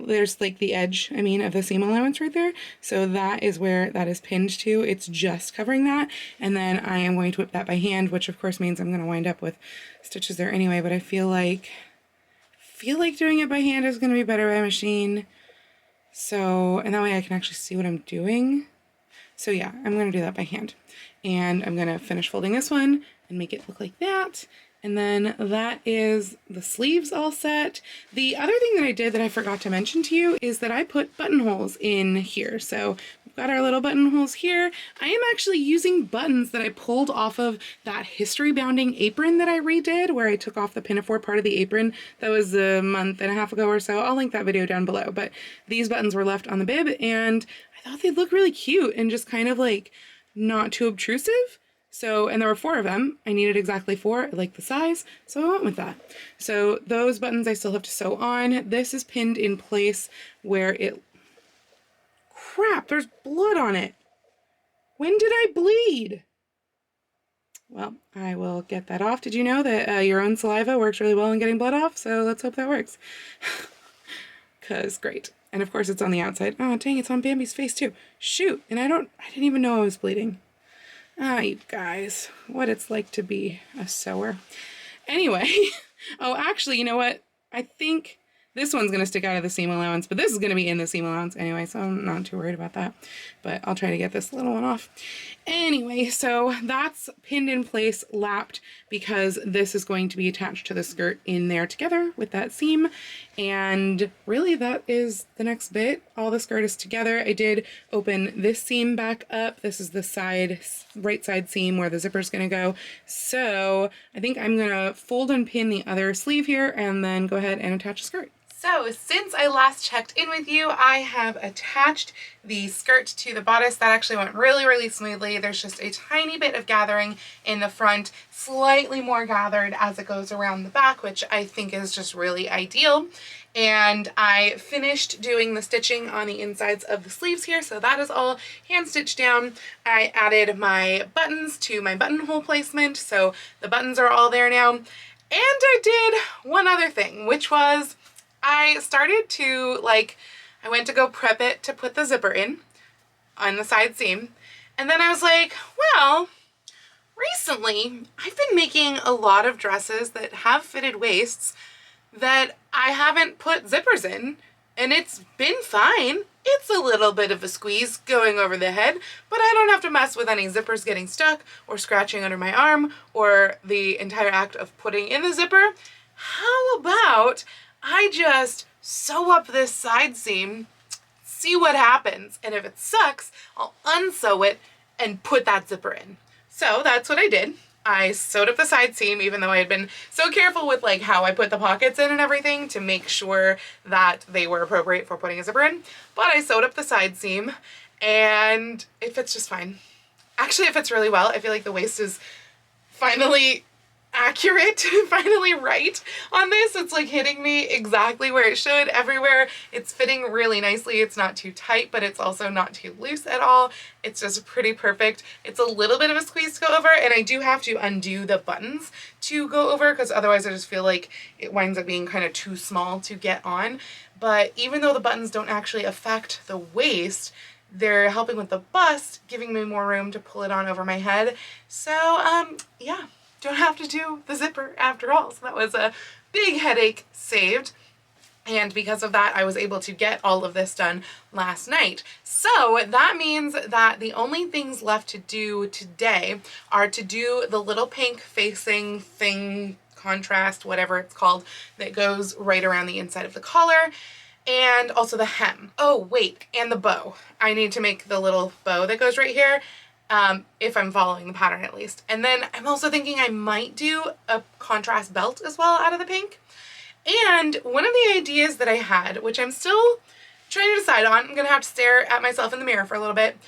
there's like the edge, I mean, of the seam allowance right there. So that is where that is pinned to. It's just covering that. And then I am going to whip that by hand, which of course means I'm going to wind up with stitches there anyway, but I feel like doing it by hand is going to be better by machine. So, and that way I can actually see what I'm doing. So yeah, I'm going to do that by hand. And I'm going to finish folding this one and make it look like that. And then that is the sleeves all set. The other thing that I did that I forgot to mention to you is that I put buttonholes in here. So we've got our little buttonholes here. I am actually using buttons that I pulled off of that history bounding apron that I redid, where I took off the pinafore part of the apron. That was a month and a half ago or so. I'll link that video down below. But these buttons were left on the bib and I thought they'd look really cute and just kind of like not too obtrusive. So, and there were 4 of them. I needed exactly 4, I like the size, so I went with that. So those buttons I still have to sew on. This is pinned in place where it, crap, there's blood on it. When did I bleed? Well, I will get that off. Did you know that your own saliva works really well in getting blood off? So let's hope that works. 'Cause great. And of course it's on the outside. Oh, dang, it's on Bambi's face too. Shoot, and I didn't even know I was bleeding. Ah, you guys, what it's like to be a sewer. Anyway, oh, actually, you know what? I think this one's going to stick out of the seam allowance, but this is going to be in the seam allowance anyway, so I'm not too worried about that. But I'll try to get this little one off. Anyway, so that's pinned in place, lapped, because this is going to be attached to the skirt in there together with that seam. And really that is the next bit. All the skirt is together. I did open this seam back up. This is the side, right side seam where the zipper is going to go. So I think I'm going to fold and pin the other sleeve here and then go ahead and attach the skirt. So since I last checked in with you, I have attached the skirt to the bodice. That actually went really smoothly. There's just a tiny bit of gathering in the front, slightly more gathered as it goes around the back, which I think is just really ideal. And I finished doing the stitching on the insides of the sleeves here, so that is all hand stitched down. I added my buttons to my buttonhole placement, so the buttons are all there now. And I did one other thing, which was I started to, I went to go prep it to put the zipper in on the side seam. And then I was like, well, Recently, I've been making a lot of dresses that have fitted waists that I haven't put zippers in, and it's been fine. It's a little bit of a squeeze going over the head, but I don't have to mess with any zippers getting stuck or scratching under my arm or the entire act of putting in the zipper. How about I just sew up this side seam, see what happens, and if it sucks, I'll unsew it and put that zipper in. So that's what I did. I sewed up the side seam, even though I had been so careful with like how I put the pockets in and everything to make sure that they were appropriate for putting a zipper in. But I sewed up the side seam and it fits just fine. Actually, it fits really well. I feel like the waist is finally accurate, finally right on this. It's like hitting me exactly where it should everywhere. It's fitting really nicely. It's not too tight, but it's also not too loose at all. It's just pretty perfect. It's a little bit of a squeeze to go over, and I do have to undo the buttons to go over because otherwise I just feel like it winds up being kind of too small to get on. But even though the buttons don't actually affect the waist, they're helping with the bust, giving me more room to pull it on over my head. So yeah, don't have to do the zipper after all. So that was a big headache saved. And because of that, I was able to get all of this done last night. So that means that the only things left to do today are to do the little pink facing thing, contrast, whatever it's called, that goes right around the inside of the collar, and also the hem. Oh wait, and the bow. I need to make the little bow that goes right here. If I'm following the pattern at least. And then I'm also thinking I might do a contrast belt as well out of the pink. And one of the ideas that I had, which I'm still trying to decide on, I'm gonna have to stare at myself in the mirror for a little bit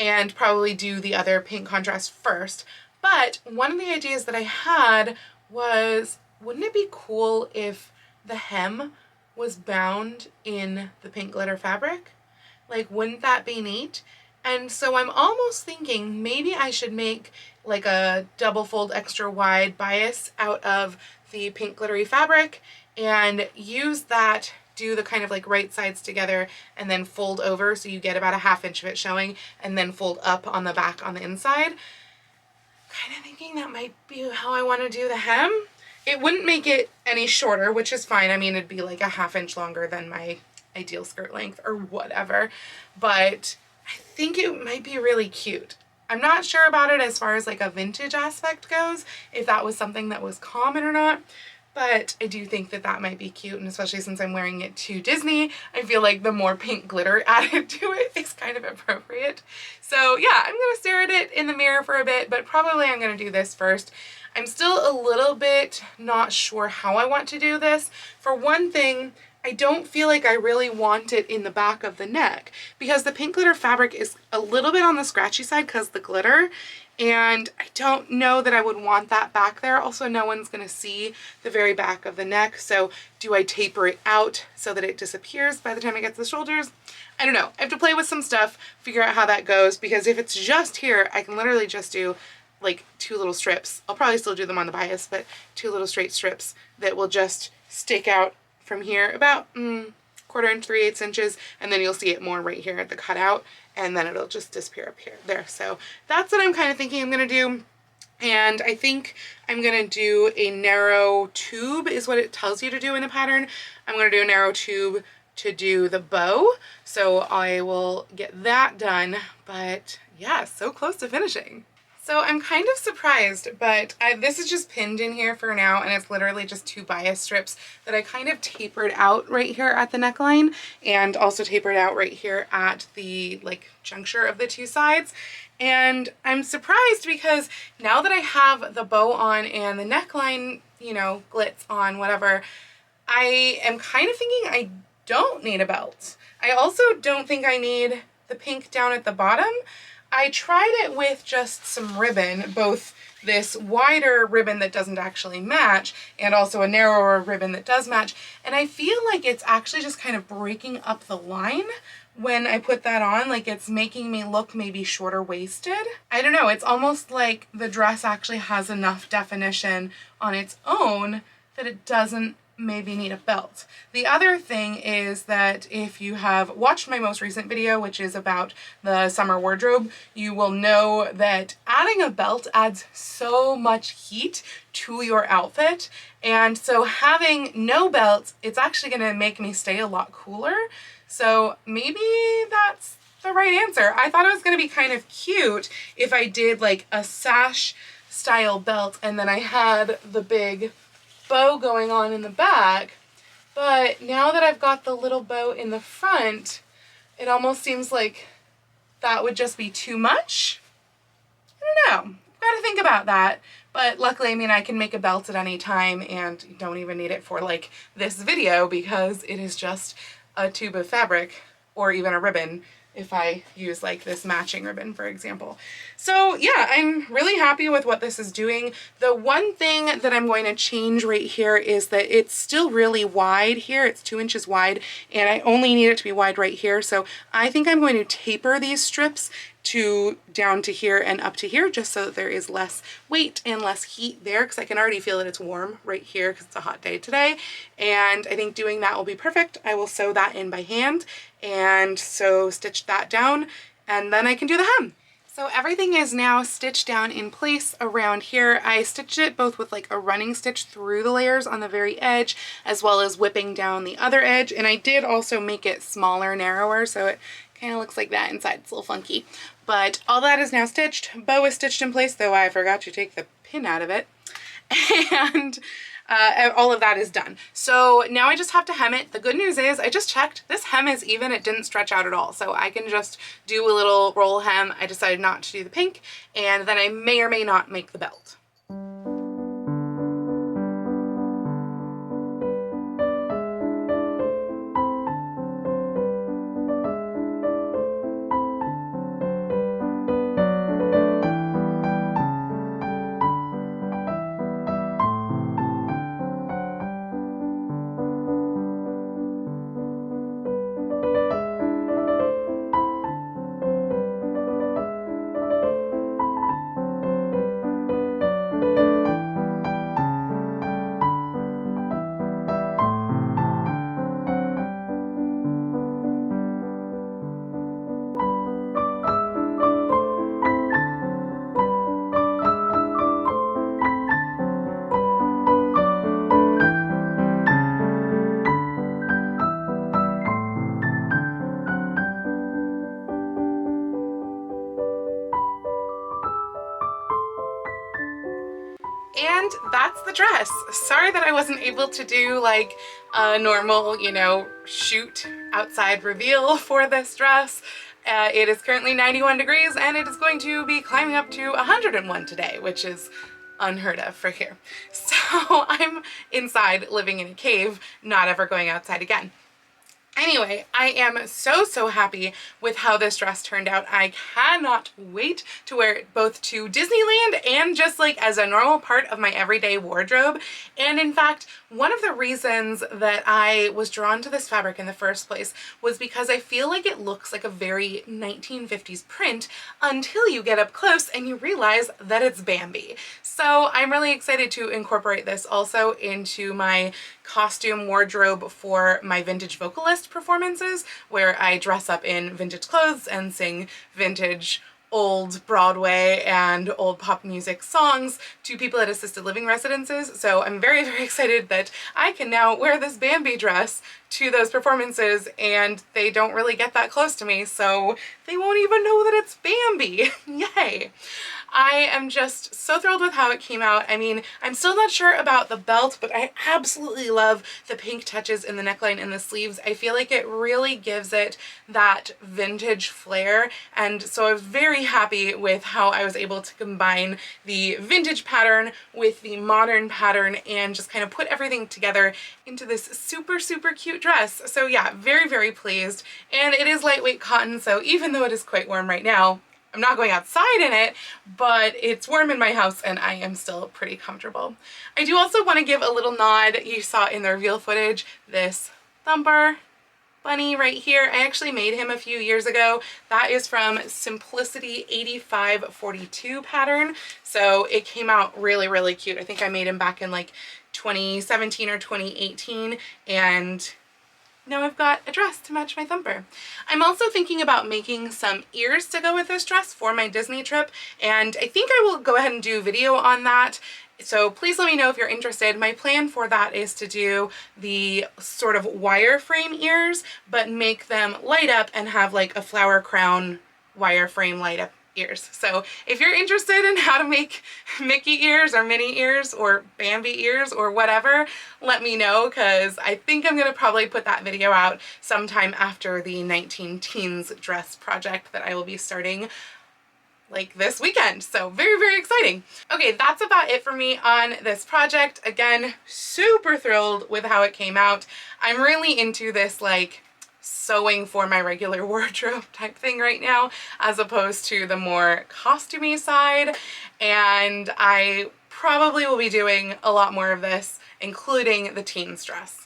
and probably do the other pink contrast first. But one of the ideas that I had was, wouldn't it be cool if the hem was bound in the pink glitter fabric? Like, wouldn't that be neat? And so I'm almost thinking maybe I should make like a double fold extra wide bias out of the pink glittery fabric and use that, do the kind of like right sides together and then fold over so you get about a ½ inch of it showing, and then fold up on the back on the inside. Kind of thinking that might be how I want to do the hem. It wouldn't make it any shorter, which is fine. I mean, it'd be like a ½ inch longer than my ideal skirt length or whatever, but I think it might be really cute. I'm not sure about it as far as like a vintage aspect goes, if that was something that was common or not, but I do think that that might be cute, and especially since I'm wearing it to Disney, I feel like the more pink glitter added to it is kind of appropriate. So yeah, I'm gonna stare at it in the mirror for a bit, but probably I'm gonna do this first. I'm still a little bit not sure how I want to do this. For one thing, I don't feel like I really want it in the back of the neck because the pink glitter fabric is a little bit on the scratchy side because the glitter, and I don't know that I would want that back there. Also, no one's gonna see the very back of the neck, so do I taper it out so that it disappears by the time I get to the shoulders? I don't know. I have to play with some stuff, figure out how that goes, because if it's just here, I can literally just do like 2 little strips. I'll probably still do them on the bias, but 2 little straight strips that will just stick out from here about 1/4 inch, 3/8 inches, and then you'll see it more right here at the cutout, and then it'll just disappear up here there. So that's what I'm kind of thinking I'm gonna do. And I think I'm gonna do a narrow tube is what it tells you to do in the pattern. I'm gonna do a narrow tube to do the bow, so I will get that done. But yeah, so close to finishing. So I'm kind of surprised, but this is just pinned in here for now, and it's literally just 2 bias strips that I kind of tapered out right here at the neckline, and also tapered out right here at the like juncture of the 2 sides. And I'm surprised because now that I have the bow on and the neckline, you know, glitz on, whatever, I am kind of thinking I don't need a belt. I also don't think I need the pink down at the bottom. I tried it with just some ribbon, both this wider ribbon that doesn't actually match and also a narrower ribbon that does match, and I feel like it's actually just kind of breaking up the line when I put that on. Like, it's making me look maybe shorter waisted. I don't know, it's almost like the dress actually has enough definition on its own that it doesn't maybe need a belt. The other thing is that if you have watched my most recent video, which is about the summer wardrobe, you will know that adding a belt adds so much heat to your outfit. And so having no belt, it's actually going to make me stay a lot cooler. So maybe that's the right answer. I thought it was going to be kind of cute if I did like a sash style belt and then I had the big bow going on in the back, but now that I've got the little bow in the front, it almost seems like that would just be too much. I don't know. I've got to think about that. But luckily, I mean, I can make a belt at any time and don't even need it for like this video because it is just a tube of fabric or even a ribbon if I use like this matching ribbon, for example. So yeah, I'm really happy with what this is doing. The one thing that I'm going to change right here is that it's still really wide here. It's 2 inches wide and I only need it to be wide right here. So I think I'm going to taper these strips to down to here and up to here just so that there is less weight and less heat there, because I can already feel that it's warm right here because it's a hot day today, and I think doing that will be perfect. I will sew that in by hand and so stitch that down and then I can do the hem. So everything is now stitched down in place around here. I stitched it both with like a running stitch through the layers on the very edge as well as whipping down the other edge, and I did also make it smaller, narrower, so it kind of looks like that inside. It's a little funky. But all that is now stitched. Bow is stitched in place, though I forgot to take the pin out of it. And all of that is done. So now I just have to hem it. The good news is I just checked. This hem is even. It didn't stretch out at all. So I can just do a little roll hem. I decided not to do the pink, and then I may or may not make the belt. And that's the dress. Sorry that I wasn't able to do like a normal, you know, shoot outside reveal for this dress. It is currently 91 degrees and it is going to be climbing up to 101 today, which is unheard of for here. So I'm inside living in a cave, not ever going outside again. Anyway, I am so happy with how this dress turned out. I cannot wait to wear it both to Disneyland and just like as a normal part of my everyday wardrobe. And in fact, one of the reasons that I was drawn to this fabric in the first place was because I feel like it looks like a very 1950s print until you get up close and you realize that it's Bambi. So I'm really excited to incorporate this also into my costume wardrobe for my vintage vocalist performances, where I dress up in vintage clothes and sing vintage old Broadway and old pop music songs to people at assisted living residences. So I'm very excited that I can now wear this Bambi dress to those performances and they don't really get that close to me, so they won't even know that it's Bambi. Yay! I am just so thrilled with how it came out. I mean, I'm still not sure about the belt, but I absolutely love the pink touches in the neckline and the sleeves. I feel like it really gives it that vintage flair, and so I was very happy with how I was able to combine the vintage pattern with the modern pattern and just kind of put everything together into this super cute dress. So yeah, very pleased. And it is lightweight cotton, so even though it is quite warm right now, I'm not going outside in it, but it's warm in my house and I am still pretty comfortable. I do also want to give a little nod. You saw in the reveal footage this thumper. bunny right here. I actually made him a few years ago. That is from Simplicity 8542 pattern. So it came out really, really cute. I think I made him back in like 2017 or 2018, and now I've got a dress to match my thumper. I'm also thinking about making some ears to go with this dress for my Disney trip, and I think I will go ahead and do a video on that. So please let me know if you're interested. My plan for that is to do the sort of wireframe ears, but make them light up and have like a flower crown wireframe light up ears. So if you're interested in how to make Mickey ears or Minnie ears or Bambi ears or whatever, let me know, because I think I'm going to probably put that video out sometime after the 19 Teens dress project that I will be starting like this weekend. So very, very exciting. Okay, that's about it for me on this project. Again, super thrilled with how it came out. I'm really into this like sewing for my regular wardrobe type thing right now, as opposed to the more costumey side. And I probably will be doing a lot more of this, including the teens dress.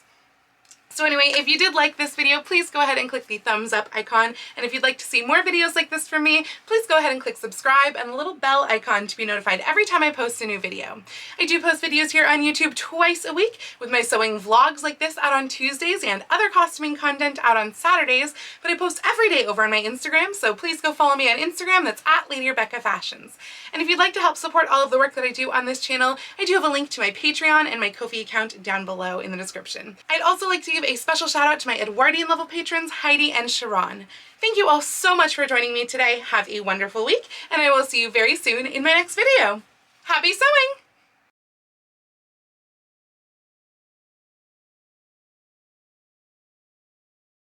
So anyway, if you did like this video, please go ahead and click the thumbs up icon. And if you'd like to see more videos like this from me, please go ahead and click subscribe and the little bell icon to be notified every time I post a new video. I do post videos here on YouTube twice a week, with my sewing vlogs like this out on Tuesdays and other costuming content out on Saturdays, but I post every day over on my Instagram, so please go follow me on Instagram. That's at Lady Rebecca Fashions. And if you'd like to help support all of the work that I do on this channel, I do have a link to my Patreon and my Ko-fi account down below in the description. I'd also like to give a special shout out to my Edwardian level patrons, Heidi and Sharon. Thank you all so much for joining me today. Have a wonderful week, and I will see you very soon in my next video. Happy sewing!